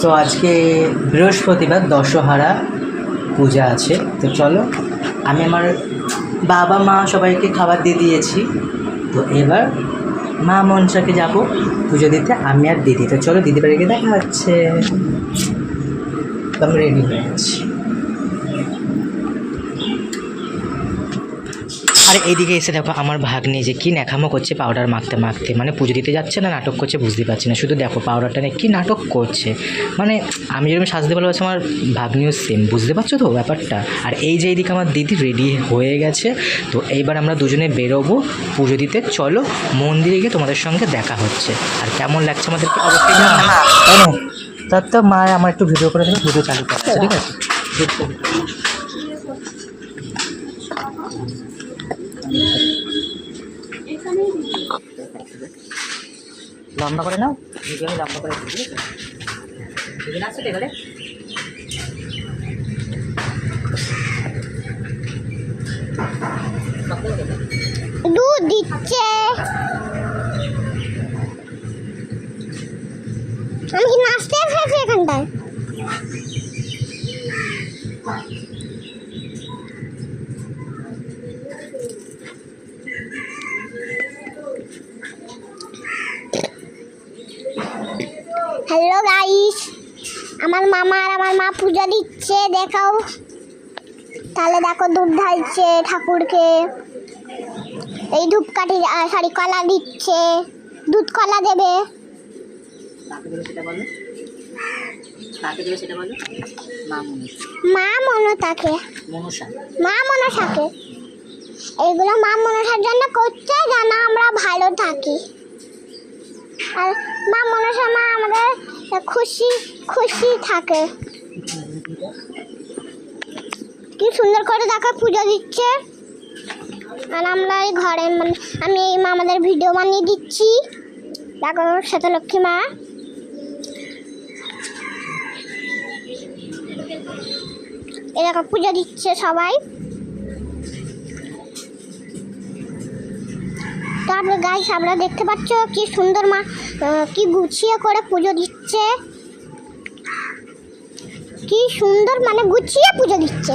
তো আজকে বৃহস্পতিবার দশহারা পূজা আছে। তো চলো, আমি আমার বাবা মা সবাইকে খাবার দিয়ে দিয়েছি। তো এবার মা মনসাকে যাব পুজো দিতে, আমি আর দিদি। তো চলো দিদি বাড়িকে দেখা হচ্ছে। আমি রেডি হয়ে গেছি। আর এইদিকে এসে দেখো আমার ভাগ্নি যে কী ন্যাকামো করছে পাউডার মাখতে মাখতে, মানে পুজো দিতে যাচ্ছে না নাটক করছে বুঝতে পারছি না। শুধু দেখো পাউডারটা নিয়ে কী নাটক করছে, মানে আমি যেরকম সাজতে ভালোবাসি আমার ভাগ্নিও সেম, বুঝতে পারছো তো ব্যাপারটা। আর এই যে এইদিকে আমার দিদি রেডি হয়ে গেছে। তো এইবার আমরা দুজনে বেরোবো পুজো দিতে। চলো মন্দিরে গিয়ে তোমাদের সঙ্গে দেখা হচ্ছে। আর কেমন লাগছে আমাদেরকে অবশ্যই জানাও। তার তো মা আমার একটু ভিডিও করে দেবে, ভিডিও চালু করা আছে, ঠিক আছে? লম্বা করে নাও, ভিডিও আমি লম্বা করে আসছে এবারে। দুধ দিচ্ছে, আমি কি নাচতে এসেছি এখানটায়? হ্যালো গাইস, আমার মামা আর আমার মা পূজা দিচ্ছে, দেখাও। তাহলে দেখো দুধ ঢালছে ঠাকুরকে, এই ধূপকাঠি সরি কলা দিচ্ছে, দুধ কলা দেবে। মা মনসাকে, মা মনসাকে এইগুলো মা মনসার জন্য করছে যেন আমরা ভালো থাকি। আর মা মনসা মা আমাদের খুশি খুশি থাকে। কি সুন্দর করে দেখো পুজো দিচ্ছে। আর আমরা এই ঘরে আমি এই মামাদের ভিডিও বানিয়ে দিচ্ছি। দেখো শ্বেতলক্ষ্মী মা, এরকম পুজো দিচ্ছে সবাই। তারপরে গাইস আমরা দেখতে পাচ্ছ কি সুন্দর মা কি গুছিয়ে করে পুজো দিচ্ছে, কি সুন্দর মানে গুছিয়ে পুজো দিচ্ছে।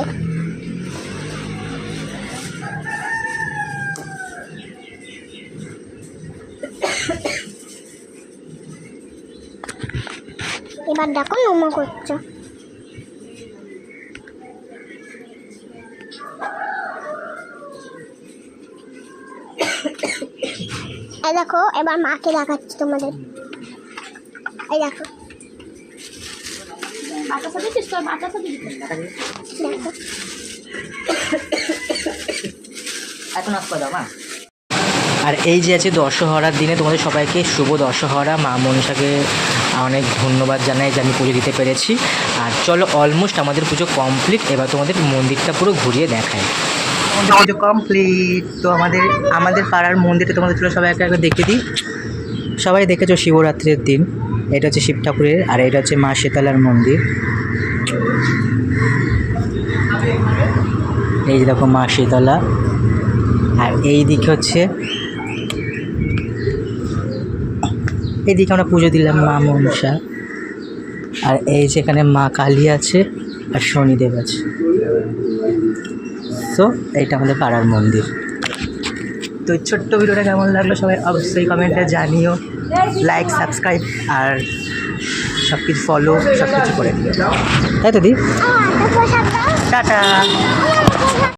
এবার দেখো নমো করছে। এই দেখো এবার মাকে দেখাচ্ছি তোমাদের। এই দেখো আর এই যে আছে দশহরার দিনে তোমাদের সবাইকে শুভ দশহরা। মা মনসাকে অনেক ধন্যবাদ জানাই যে আমি পুজো দিতে পেরেছি। আর চলো অলমোস্ট আমাদের পুজো কমপ্লিট। এবার তোমাদের মন্দিরটা পুরো ঘুরিয়ে দেখায়। আমাদের পুজো কমপ্লিট। তো আমাদের পাড়ার মন্দিরটা তোমাদের চলো সবাই একবার দেখে দিই। সবাই দেখেছো শিবরাত্রির দিন, এটা হচ্ছে শিব ঠাকুরের, আর এটা হচ্ছে মা শীতলার মন্দির। এই যে দেখো মা শীতলা। আর এই দিকে হচ্ছে এইদিকে আমরা পুজো দিলাম মা মনসা। আর এই যেখানে মা কালী আছে আর শনিদেব আছে। তো এইটা আমাদের পাড়ার মন্দির। তো ছোট্ট ভিডিওটা কেমন লাগলো সবাই অবশ্যই কমেন্টে জানিও। লাইক, সাবস্ক্রাইব আর সব কিছু ফলো সব কিছু করে দিও, তাই তো দি। টাটা।